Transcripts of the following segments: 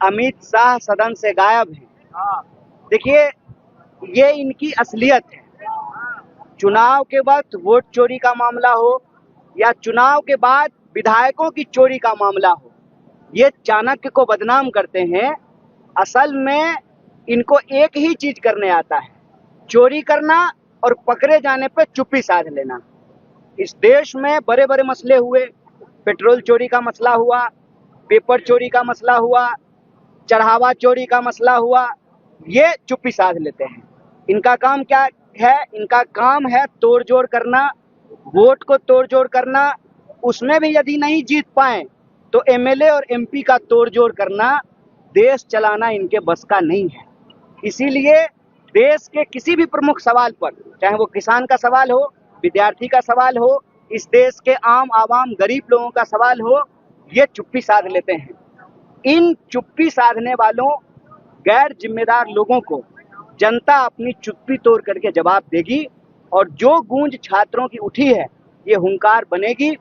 अमित शाह सदन से गायब हैं। देखिए, ये इनकी असलियत है। चुनाव के वक्त वोट चोरी का मामला हो या चुनाव के बाद विधायकों की चोरी का मामला हो, ये चाणक्य को बदनाम करते हैं। असल में इनको एक ही चीज करने आता है, चोरी करना और पकड़े जाने पे चुप्पी साध लेना। इस देश में बड़े बड़े मसले हुए, पेट्रोल चोरी का मसला हुआ, पेपर चोरी का मसला हुआ, चढ़ावा चोरी का मसला हुआ, ये चुप्पी साध लेते हैं। इनका काम क्या है? इनका काम है तोड़ जोड़ करना, वोट को तोड़ जोड़ करना। उसमें भी यदि नहीं जीत पाए तो एमएलए और एमपी का तोड़ जोड़ करना। देश चलाना इनके बस का नहीं है। इसीलिए देश के किसी भी प्रमुख सवाल पर, चाहे वो किसान का सवाल हो, विद्यार्थी का सवाल हो, इस देश के आम आवाम गरीब लोगों का सवाल हो, ये चुप्पी साध लेते हैं। इन चुप्पी साधने वालों गैर जिम्मेदार लोगों को जनता अपनी चुप्पी तोड़ करके जवाब देगी। और जो गूंज छात्रों की उठी है, ये हुंकार बनेगी।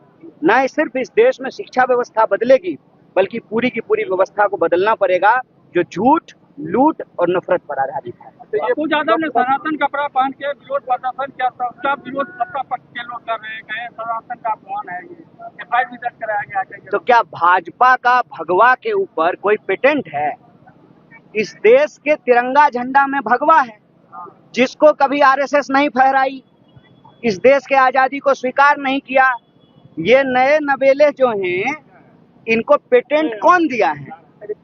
न सिर्फ इस देश में शिक्षा व्यवस्था बदलेगी, बल्कि पूरी की पूरी व्यवस्था को बदलना पड़ेगा, जो झूठ, लूट और नफरत पर आधारित है। बापू यादव ने सनातन कपड़ा पहन के विरोध प्रदर्शन किया, सबका विरोध सत्ता पक्ष के लोग कर रहे हैं। सनातन का अपमान है, ये एफआईआर भी दर्ज कराया गया। तो क्या भाजपा का भगवा के ऊपर कोई पेटेंट है? इस देश के तिरंगा झंडा में भगवा है, जिसको कभी आरएसएस नहीं फहराई, इस देश के आजादी को स्वीकार नहीं किया। ये नए नवेले जो हैं, इनको पेटेंट कौन दिया है?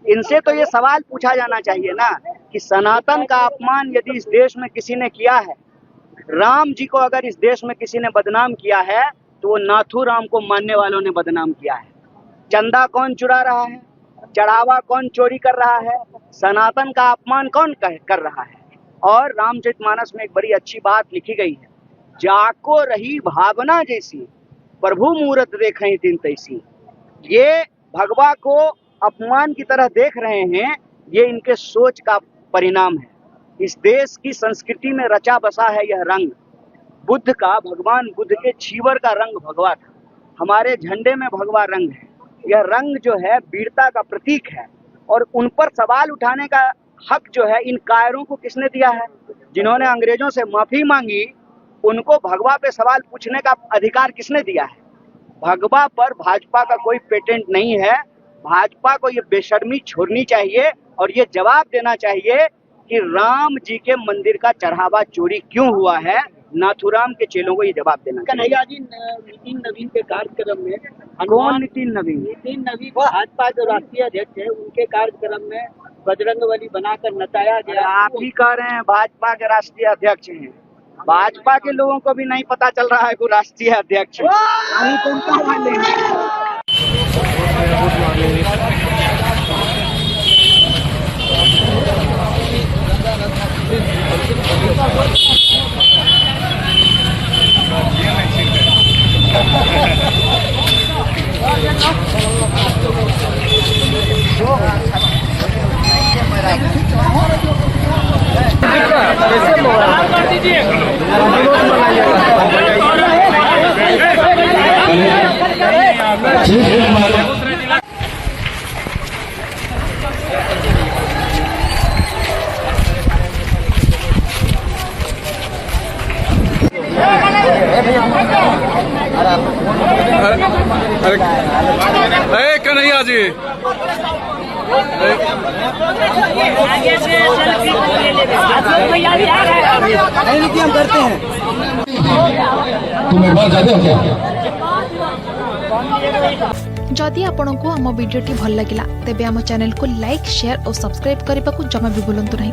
इनसे तो ये सवाल पूछा जाना चाहिए ना कि सनातन का अपमान यदि इस देश में किसी ने किया है, राम जी को अगर इस देश में किसी ने बदनाम किया है, तो वो नाथूराम को मानने वालों ने बदनाम किया है। चंदा कौन चुरा रहा है? चढ़ावा कौन चोरी कर रहा है? सनातन का अपमान कौन कर रहा है? और रामचरितमानस में एक बड़ी अच्छी बात लिखी गई है, जाको रही भावना जैसी, प्रभु मूरत देखें दिन तैसी। ये भगवा को अपमान की तरह देख रहे हैं, ये इनके सोच का परिणाम है। इस देश की संस्कृति में रचा बसा है यह रंग। बुद्ध का, भगवान बुद्ध के छीवर का रंग भगवा था। हमारे झंडे में भगवा रंग है। यह रंग जो है वीरता का प्रतीक है। और उन पर सवाल उठाने का हक जो है इन कायरों को किसने दिया है? जिन्होंने अंग्रेजों से माफी मांगी, उनको भगवा पे सवाल पूछने का अधिकार किसने दिया है? भगवा पर भाजपा का कोई पेटेंट नहीं है। भाजपा को ये बेशर्मी छोड़नी चाहिए और ये जवाब देना चाहिए कि राम जी के मंदिर का चढ़ावा चोरी क्यों हुआ है। नाथूराम के चेलों को ये जवाब देना चाहिए। कन्हैया जी, नितिन नवीन के कार्यक्रम में, कौन नितिन नवीन? नितिन नवीन भाजपा जो राष्ट्रीय अध्यक्ष है, उनके कार्यक्रम में बजरंगबली बनाकर नचाया गया। आप ही कह रहे हैं भाजपा के राष्ट्रीय अध्यक्ष हैं। भाजपा के लोगों को भी नहीं पता चल रहा है कि राष्ट्रीय अध्यक्ष है। अरे कन्हैया जी, हम करते हैं। जदि आपंक आम भिडी भल लगा तेब आम चैनल को लाइक, शेयर और सब्सक्राइब करने को जमा भी भूलु नहीं।